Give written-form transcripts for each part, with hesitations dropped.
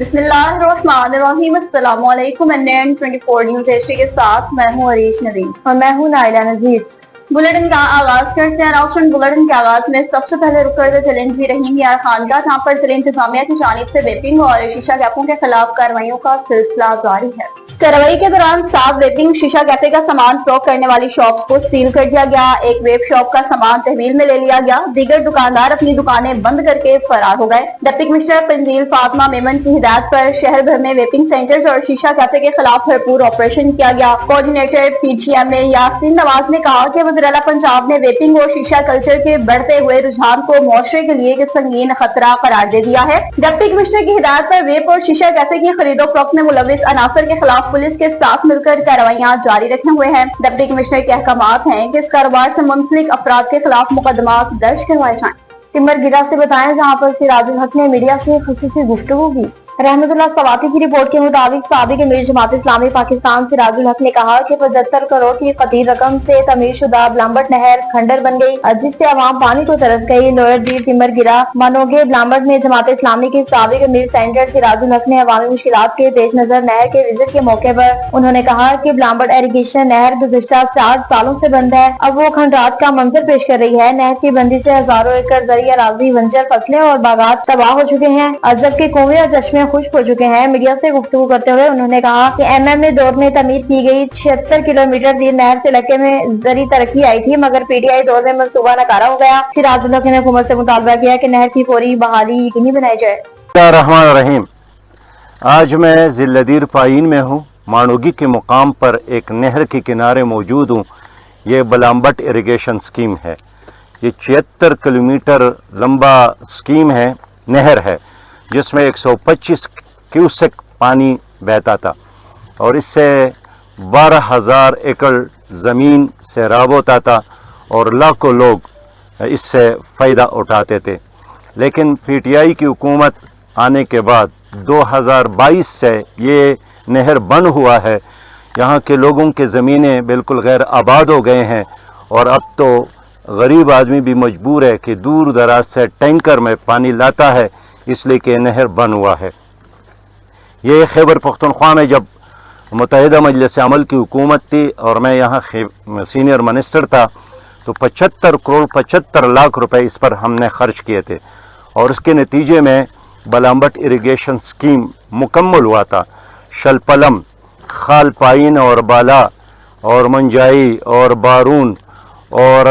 बिस्मिल्लाहिर्रहमानिर्रहीम। अस्सलाम वालेकुम। NN24 न्यूज़ एचडी के साथ मैं हूँ अरीश नदीम और मैं हूँ नाइला नजीर। बुलेटिन का आगाज करते हैं। अनाउंसमेंट बुलेटिन के आगाज में सबसे पहले रुक करते चैलेंज भी रहीम यार खानका, जहाँ पर जिला इंतजामिया की जानिब से वेपिंग और शीशा कैफों के खिलाफ कार्रवाइयों का सिलसिला जारी है। कार्रवाई के दौरान 7 वेपिंग शीशा कैफे का सामान फरोख्त करने वाली शॉप्स को सील कर दिया गया। एक वेब शॉप का सामान तहवील में ले लिया गया। दीगर दुकानदार अपनी दुकानें बंद करके फरार हो गए। डिप्टी कमिश्नर पंजील फातिमा मेमन की हिदायत पर शहर भर में वेपिंग सेंटर्स और शीशा कैफे के खिलाफ भरपूर ऑपरेशन किया गया। कोऑर्डिनेटर PGMA यासीन नवाज ने कहा कि वज़ीर-ए-आला पंजाब ने वेपिंग और शीशा कल्चर के बढ़ते हुए रुझान को मुआशरे के लिए एक संगीन खतरा करार दे दिया है। डिप्टी कमिश्नर की हिदायत पर वेप और शीशा कैफे की खरीदो फरोख्त में मुलविस अनासर के खिलाफ पुलिस के साथ मिलकर कार्रवाइयां जारी रखे हुए हैं। डिप्टी कमिश्नर के अहकामात हैं कि इस कारोबार से मुंसलिक अफराद के खिलाफ मुकदमा दर्ज करवाए जाएं। टिम्बरगिरा से बताएं, जहां पर सिराजुल हक ने मीडिया से खुसूसी गुफ्तगू की। रहमतुल्लाह सवाती की रिपोर्ट के मुताबिक साबिक अमीर जमात इस्लामी पाकिस्तान सिराजुल हक ने कहा कि 75 करोड़ की कदीर रकम से तमीर शुदा ब्लाम्बट नहर खंडर बन गई, जिससे आवाम पानी को तरस गई। लोअर डीर टिम्बरगिरा मनोगे ब्लाम्बट में जमात इस्लामी के साबिक अमीर सेनेटर सिराजुल हक ने अवामी मुश्किलात के पेश नजर नहर के विजिट के मौके पर उन्होंने कहा कि ब्लाम्बट एरीगेशन नहर गुज़िश्ता 4 सालों से बंद है। अब वो खंडात का मंजर पेश कर रही है। नहर की बंदी से हजारों एकड़ ज़रिया अराज़ी, बंजर फसलें और बागात तबाह हो चुके हैं, जबकि कुएं और चश्मे खुश्क हो चुके हैं। मीडिया से गुफ्तगू करते हुए उन्होंने कहा कि MMA दौर में तमीर की गई 76 किलोमीटर दी नहर से इलाके में जरी तरक्की आई थी, मगर PTI दौर में मंसूबा नकारा हो गया। सिराजुल हक ने हुकूमत से मुतालबा किया कि नहर की फौरी बहाली यकीनी बनाई जाए। रहमान आज मैं जिला दीर पाइन में हूँ। माणोगी के मुकाम पर एक नहर के किनारे मौजूद हूँ। ये ब्लाम्बट इरिगेशन स्कीम है। ये 76 किलोमीटर लंबा स्कीम है, नहर है, जिसमें 125 क्यूसेक पानी बहता था और इससे 12,000 एकड़ ज़मीन सैराब होता था और लाखों लोग इससे फ़ायदा उठाते थे। लेकिन PTI की हुकूमत आने के बाद 2022 से ये नहर बंद हुआ है। यहाँ के लोगों के ज़मीनें बिल्कुल गैर आबाद हो गए हैं और अब तो गरीब आदमी भी मजबूर है कि दूर दराज से टैंकर में पानी लाता है, इसलिए कि नहर बंद हुआ है। ये खैबर पख्तूनख्वा में जब मुत्तहिदा मजलिस अमल की हुकूमत थी और मैं यहाँ सीनियर मिनिस्टर था, तो 75 करोड़ 75 लाख रुपए इस पर हमने खर्च किए थे और उसके नतीजे में ब्लाम्बट इरिगेशन स्कीम मुकम्मल हुआ था। शलपलम, खाल पाइन और बाला और मंजाई और बारून और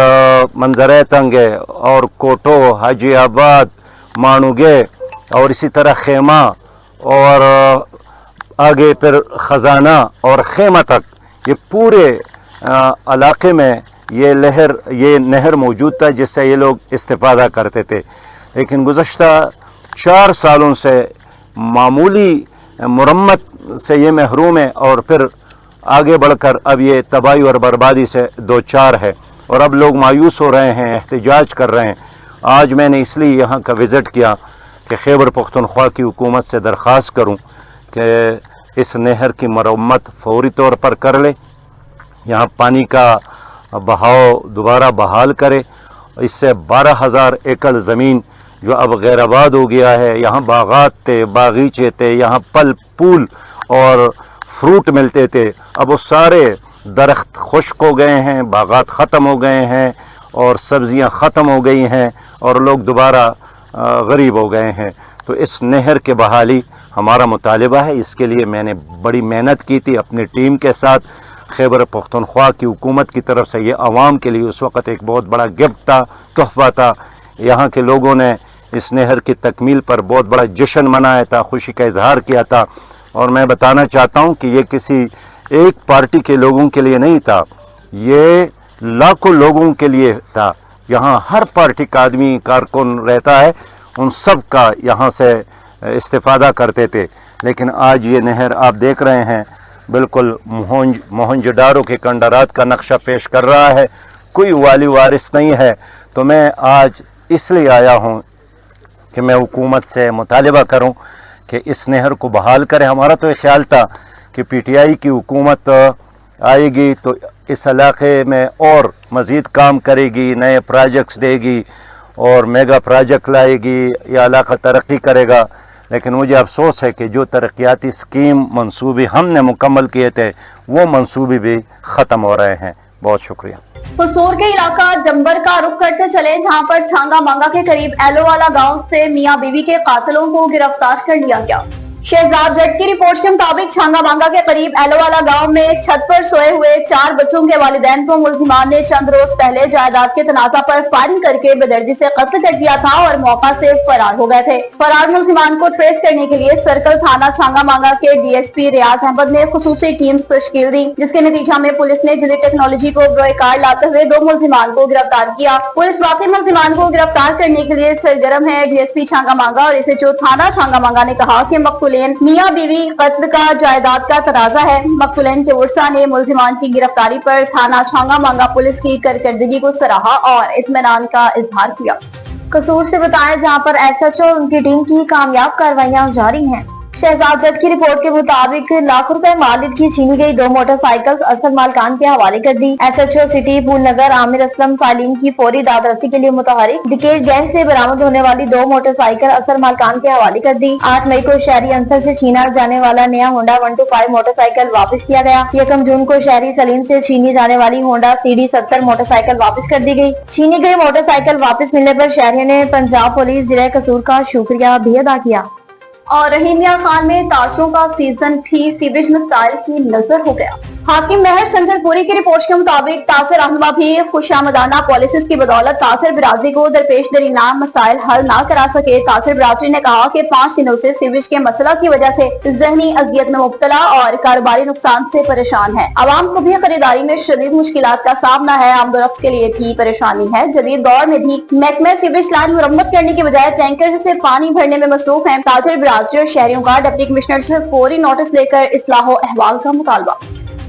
मंजर तंगे और कोटो, हाजी आबाद, माणुगे और इसी तरह खेमा और आगे फिर ख़जाना और खेमा तक, ये पूरे इलाके में ये नहर मौजूद था जिससे ये लोग इस्तेफादा करते थे। लेकिन गुज़श्ता 4 सालों से मामूली मुरम्मत से ये महरूम है और फिर आगे बढ़कर अब ये तबाही और बर्बादी से दो चार है और अब लोग मायूस हो रहे हैं, एहतजाज कर रहे हैं। आज मैंने इसलिए यहाँ का विज़िट किया कि खैबर पख्तूनख्वा की हुकूमत से दरख्वास्त करूँ कि इस नहर की मरम्मत फौरी तौर पर कर ले, यहाँ पानी का बहाव दोबारा बहाल करे। इससे 12,000 एकड़ ज़मीन जो अब गैर आबाद हो गया है, यहाँ बागात थे, बागीचे थे, यहाँ फल फूल और फ्रूट मिलते थे, अब वो सारे दरख्त खुश्क हो गए हैं, बागात ख़त्म हो गए हैं और सब्ज़ियाँ ख़त्म हो गई हैं और लोग दोबारा गरीब हो गए हैं। तो इस नहर के बहाली हमारा मुतालिबा है। इसके लिए मैंने बड़ी मेहनत की थी अपनी टीम के साथ। खैबर पख्तूनख्वा की हुकूमत की तरफ से ये आवाम के लिए उस वक़्त एक बहुत बड़ा गिफ्ट था, तोहफ़ा था। यहाँ के लोगों ने इस नहर की तकमील पर बहुत बड़ा जश्न मनाया था, खुशी का इजहार किया था। और मैं बताना चाहता हूँ कि ये किसी एक पार्टी के लोगों के लिए नहीं था, ये लाखों लोगों के लिए था। यहाँ हर पार्टी का आदमी कारकुन रहता है, उन सब का यहाँ से इस्तेफादा करते थे। लेकिन आज ये नहर आप देख रहे हैं बिल्कुल मोहनजोदारो के कंडरात का नक्शा पेश कर रहा है, कोई वाली वारिस नहीं है। तो मैं आज इसलिए आया हूँ कि मैं हुकूमत से मुतालिबा करूँ कि इस नहर को बहाल करें। हमारा तो ये ख्याल था कि PTI की हुकूमत आएगी तो इस इलाके में और मज़ीद काम करेगी, नए प्रोजेक्ट्स देगी और मेगा प्रोजेक्ट लाएगी, यह इलाका तरक्की करेगा। लेकिन मुझे अफसोस है कि जो तरक्याती स्कीम मंसूबे हमने मुकम्मल किए थे वो मंसूबे भी ख़त्म हो रहे हैं। बहुत शुक्रिया। कसूर के इलाका जंबर का रुख करते चले, जहां पर छांगा मांगा के करीब एलोवाला गांव से मियां बीवी के कातिलों को गिरफ्तार कर लिया गया। शहजाद जट की रिपोर्ट के मुताबिक छांगा मांगा के करीब एलोवाला गांव में छत पर सोए हुए 4 बच्चों के वालिदैन को मुलजिमान ने चंद रोज पहले जायदाद के तनाजा पर फायरिंग करके बेदर्दी से कत्ल कर दिया था और मौका से फरार हो गए थे। फरार मुलजिमान को ट्रेस करने के लिए सर्कल थाना छांगा मांगा के डीएसपी रियाज अहमद ने खुसूसी टीम्स तश्कील दी, जिसके नतीजा में पुलिस ने जदीद टेक्नोलॉजी को बरोए कार लाते हुए 2 मुलजिमान को गिरफ्तार किया। पुलिस वाकई मुलजिमान को गिरफ्तार करने के लिए सरगर्म है। डीएसपी छांगा मांगा और एसएचओ थाना छांगा मांगा ने कहा कि मकतूलेन मियां बीवी कत्ल का जायदाद का तराजा है। मकतूलेन के वर्सा ने मुलजिमान की गिरफ्तारी पर थाना छांगा मांगा पुलिस की कारकर्दगी को सराहा और इत्मीनान का इजहार किया। कसूर से बताएं, जहां पर एसएचओ और उनकी टीम की कामयाब कार्रवाइयां जारी हैं। शहजाद जट की रिपोर्ट के मुताबिक लाख रुपए मालिक की छीनी गई 2 मोटरसाइकिल असल मालकान के हवाले कर दी। एसएचओ सिटी फूल नगर आमिर असलम सालीम की फौरी दादरसी के लिए मुतहरिक डिकेट गैंग से बरामद होने वाली 2 मोटरसाइकिल असल मालकान के हवाले कर दी। 8 मई को शहरी अंसर से छीना जाने वाला नया होंडा 125 मोटरसाइकिल वापस किया गया। 1 जून को शहरी सलीम से छीनी जाने वाली होंडा CD 70 मोटरसाइकिल वापस कर दी गई। छीनी गई मोटरसाइकिल वापस मिलने पर शहरियों ने पंजाब पुलिस जिला कसूर का शुक्रिया भी अदा किया। और रहीम यार खान में तासरों का सीजन भी सीवेज मसाइल की नजर हो गया। हाकिम महर संजरपुरी की रिपोर्ट के मुताबिक तासर रहनुमा भी खुशामदाना पॉलिसीज की बदौलत तासर बिरादरी को दरपेश दरीना मसाइल हल न करा सके। तासर बिरादरी ने कहा कि 5 दिनों से सीवेज के मसला की वजह से जहनी अजियत में मुब्तला और कारोबारी नुकसान से परेशान है। आवाम को भी खरीदारी में शदीद मुश्किलात का सामना है। आमदोरफ्त के लिए भी परेशानी है। जदीद दौर में भी महकमा सीवेज लाइन मुरम्मत करने की बजाय टैंकर से पानी भरने में मसरूफ है। तासर बिरादरी और शहरियों का डिप्टी कमिश्नर से फौरी नोटिस लेकर इस्लाहो अहवाल का मुतालबा।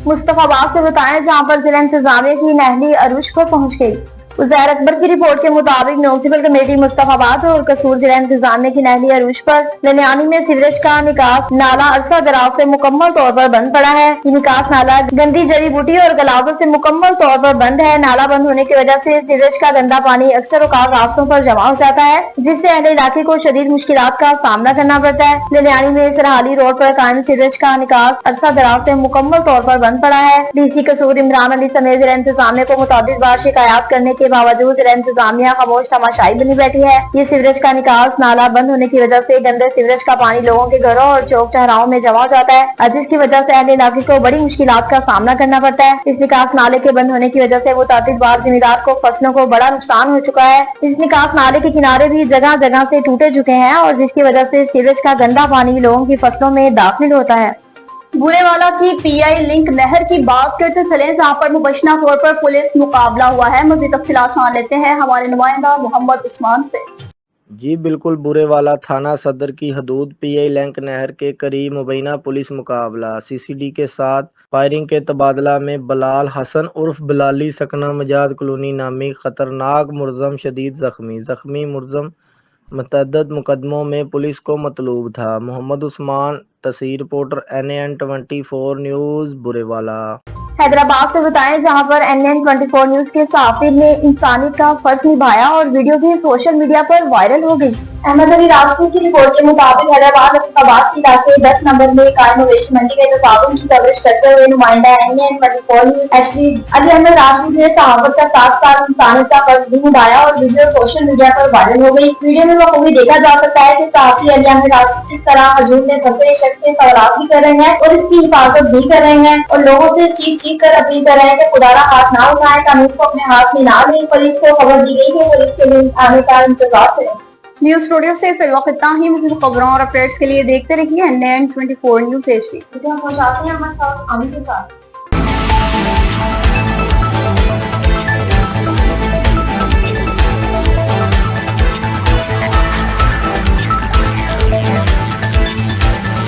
मुस्तफाबाद से बताएं, जहां पर जिला इंतजामिया की नहली अरूज पर पहुंच गई। उज़ैर अकबर की रिपोर्ट के मुताबिक म्यूनिसिपल कमेटी मुस्तफाबाद और कसूर जिला इंतजामिया की नहली अरूज पर ललियानी में सीवरेज का निकास नाला अरसा दराज से मुकम्मल तौर पर बंद पड़ा है। ये निकास नाला गंदी जड़ी बूटी और गलावत से मुकम्मल तौर पर बंद है। नाला बंद होने की वजह से सीवरेज का गंदा पानी अक्सर औकात रास्तों पर जमा हो जाता है, जिससे अहले इलाके को शदीद मुश्किलात का सामना करना पड़ता है। ललियानी में सरहाली रोड पर कायम सीवरेज का निकास अरसा दराज से मुकम्मल तौर पर बंद पड़ा है। डीसी कसूर इमरान अली समेत जिला इंतजामिया को मुतादिद बार शिकायत करने के बावजूद जिला इंतजामिया खामोश तमाशाई बनी बैठी है। ये सीवरेज का निकास नाला बंद होने की वजह से गंदे सीवरेज का पानी लोगों के घरों और चौक चौराहों में जमा हो जाता है, जिसकी वजह से अहले इलाके को बड़ी मुश्किलात का सामना करना पड़ता है। इस निकास नाले के बंद होने की वजह से मुतादिद बार जिम्मेदार को फसलों को बड़ा नुकसान हो चुका है। इस निकास नाले के किनारे भी जगह जगह से टूटे चुके हैं और जिसकी वजह से सीवरेज का गंदा पानी लोगों की फसलों में दाखिल होता है। बुरेवाला की PI लिंक नहर की बात करते चले, जहाँ पर मुबशना तौर पर पुलिस मुकाबला हुआ है। मज़ीद तफसीलात जान लेते हैं हमारे नुमाइंदा मोहम्मद उस्मान से। जी बिल्कुल, बुरेवाला थाना सदर की हदूद PI लिंक नहर के करीब मुबैना पुलिस मुकाबला CCD के साथ फायरिंग के तबादला में बलाल हसन उर्फ बलाली सकना मजाद कॉलोनी नामी खतरनाक मुलज़म शदीद जख्मी मुलज़म मतअद्दद मुकदमों में पुलिस को मतलूब था। मोहम्मद उस्मान, तस्वीर reporter NAN 24 news Burewala. Hyderabad से बताएं, जहां पर NAN 24 न्यूज के सहाफी ने इंसानियत का फर्ज निभाया और वीडियो भी सोशल मीडिया पर वायरल हो गई। अहमद अली राजपूत की रिपोर्ट के मुताबिक हैदराबाद अहमदाबाद के इलाके 10 नंबर में कायम मवेशी मंडी में तसादुम की कवरेज करते हुए नुमाइंदा NAN 24 न्यूज अली अहमद राजपूत ने सहाफत का साथ इंसानियत का फर्ज भी निभाया और वीडियो सोशल मीडिया पर वायरल हो गई। वीडियो में बखूबी देखा जा सकता है कि सहाफी अली अहमद राजपूत किस तरह हजूम में फंसे शख्स से सवाल भी कर रहे हैं और इसकी हिफाजत भी कर रहे हैं और लोगों से चीख कर अपील कर रहे हैं कि खुदारा हाथ ना उठाएं, कानून को अपने हाथ में ना लें। पुलिस को खबर दी गई है, पुलिस के लिए आने का इंतजार करें। न्यूज स्टूडियो से फिर वक्त इतना ही। मुझे खबरों और अपडेट्स के लिए देखते रहिए NAN 24 न्यूज HD। पहुंचाते हैं हमारे साथ आमिर के साथ।